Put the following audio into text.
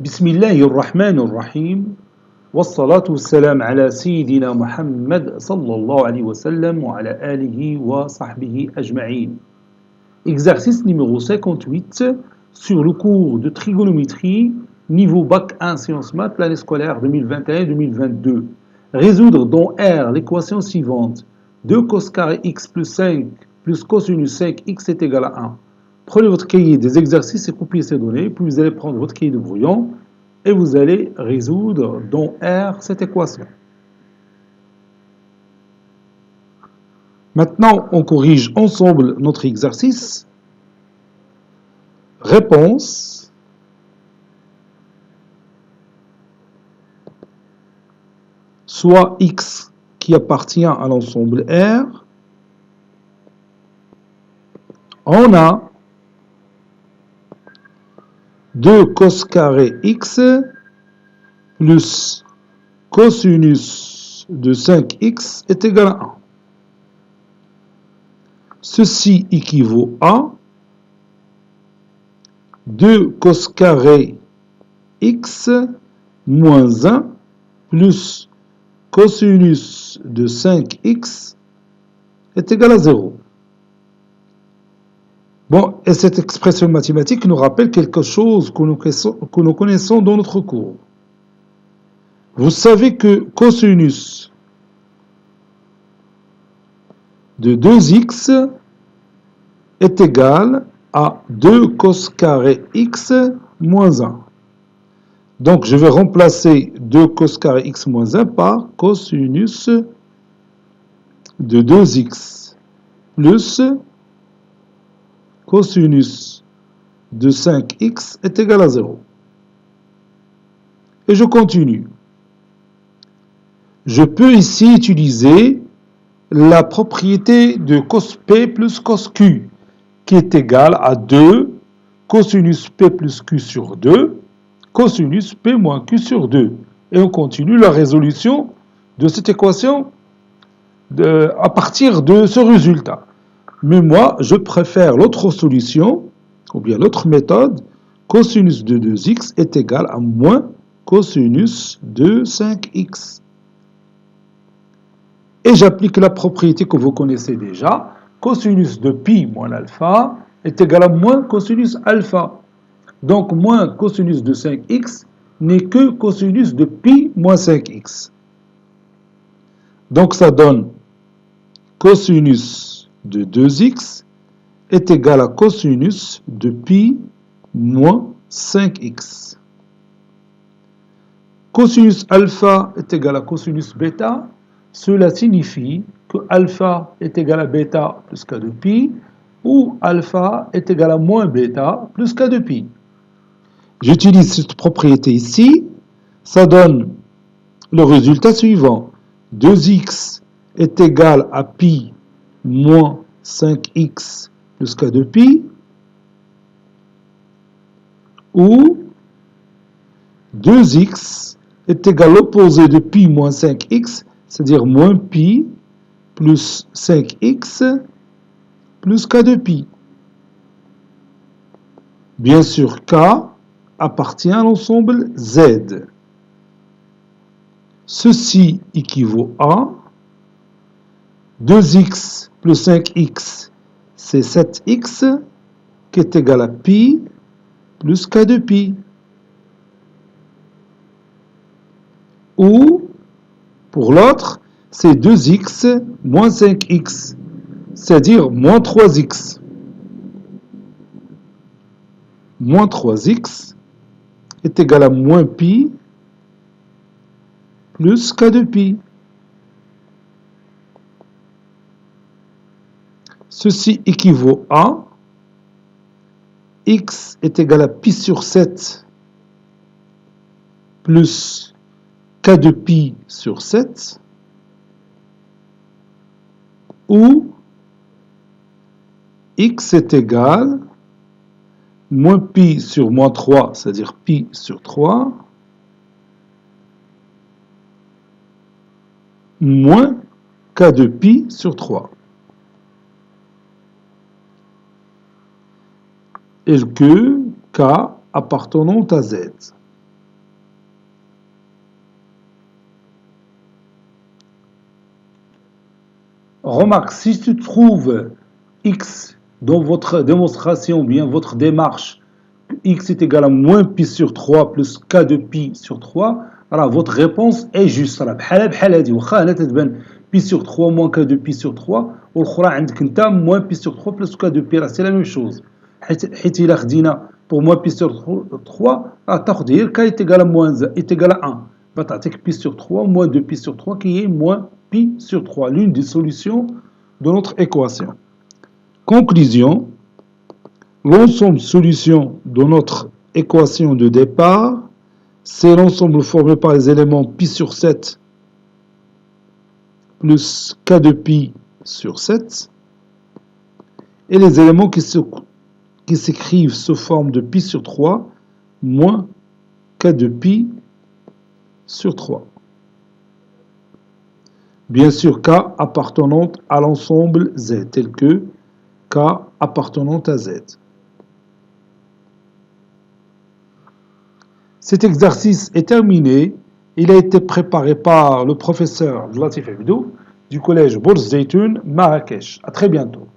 بسم الله الرحمن الرحيم والصلاة والسلام على سيدنا محمد صلى الله عليه وسلم وعلى آله وصحبه أجمعين. Exercice numéro 58 sur le cours de trigonométrie niveau bac 1 sciences maths l'année scolaire 2021-2022. Résoudre dans R l'équation suivante. 2 cos carré x plus 5 plus cosinus 5x est égal à 1. Prenez votre cahier des exercices et copiez ces données, puis vous allez prendre votre cahier de brouillon et vous allez résoudre dans R cette équation. Maintenant, on corrige ensemble notre exercice. Réponse. Soit x qui appartient à l'ensemble R. On a 2 cos carré x plus cosinus de 5x est égal à 1. Ceci équivaut à 2 cos carré x moins 1 plus cosinus de 5x est égal à 0. Bon, et cette expression mathématique nous rappelle quelque chose que nous connaissons dans notre cours. Vous savez que cosinus de 2x est égal à 2 cos carré x moins 1. Donc, je vais remplacer 2 cos carré x moins 1 par cosinus de 2x plus cosinus de 5x est égal à 0. Et je continue. Je peux ici utiliser la propriété de cos P plus cos Q, qui est égale à 2 cosinus P plus Q sur 2, cosinus P moins Q sur 2. Et on continue la résolution de cette équation à partir de ce résultat. Mais moi, je préfère l'autre solution, ou bien l'autre méthode, cosinus de 2x est égal à moins cosinus de 5x. Et j'applique la propriété que vous connaissez déjà, cosinus de pi moins alpha est égal à moins cosinus alpha. Donc, moins cosinus de 5x n'est que cosinus de pi moins 5x. Donc, ça donne cosinus de 2x est égal à cosinus de pi moins 5x. Cosinus alpha est égal à cosinus bêta. Cela signifie que alpha est égal à bêta plus k de pi, ou alpha est égal à moins bêta plus k de pi. J'utilise cette propriété ici, ça donne le résultat suivant. 2x est égal à pi moins 5x plus k de pi, ou 2x est égal à l'opposé de pi moins 5x, c'est-à-dire moins pi plus 5x plus k de pi. Bien sûr, k appartient à l'ensemble Z. Ceci équivaut à 2x plus 5x, c'est 7x, qui est égal à pi plus k de pi. Ou, pour l'autre, c'est 2x moins 5x, c'est-à-dire moins 3x. Moins 3x est égal à moins pi plus k de pi. Ceci équivaut à x est égal à pi sur 7 plus k de pi sur 7, ou x est égal moins pi sur moins 3, c'est-à-dire pi sur 3, moins k de pi sur 3. Et que k appartenant à Z. Remarque, si tu trouves x dans votre démonstration, bien votre démarche, x est égal à moins pi sur 3 plus k de pi sur 3, alors votre réponse est juste. بحال بحال هذه واخا هنا تتبان pi sur 3 moins k de pi sur 3 والاخرى عندك انت moins pi sur 3 plus k de pi, c'est la même chose. حيت إلا خدينا pour moins pi sur 3 تاخذ هي k est égal à moins est égal à 1 فتعطيك pi sur 3 moins 2 pi sur 3 qui est moins pi sur 3, l'une des solutions de notre équation. Conclusion, l'ensemble solution de notre équation de départ, c'est l'ensemble formé par les éléments pi sur 7 plus k de pi sur 7 et les éléments qui s'écrivent sous forme de pi sur 3 moins k de pi sur 3. Bien sûr, k appartenant à l'ensemble Z, tel que k appartenant à Z. Cet exercice est terminé. Il a été préparé par le professeur Latif Abdou du collège Bourz Zeytoun, Marrakech. À très bientôt.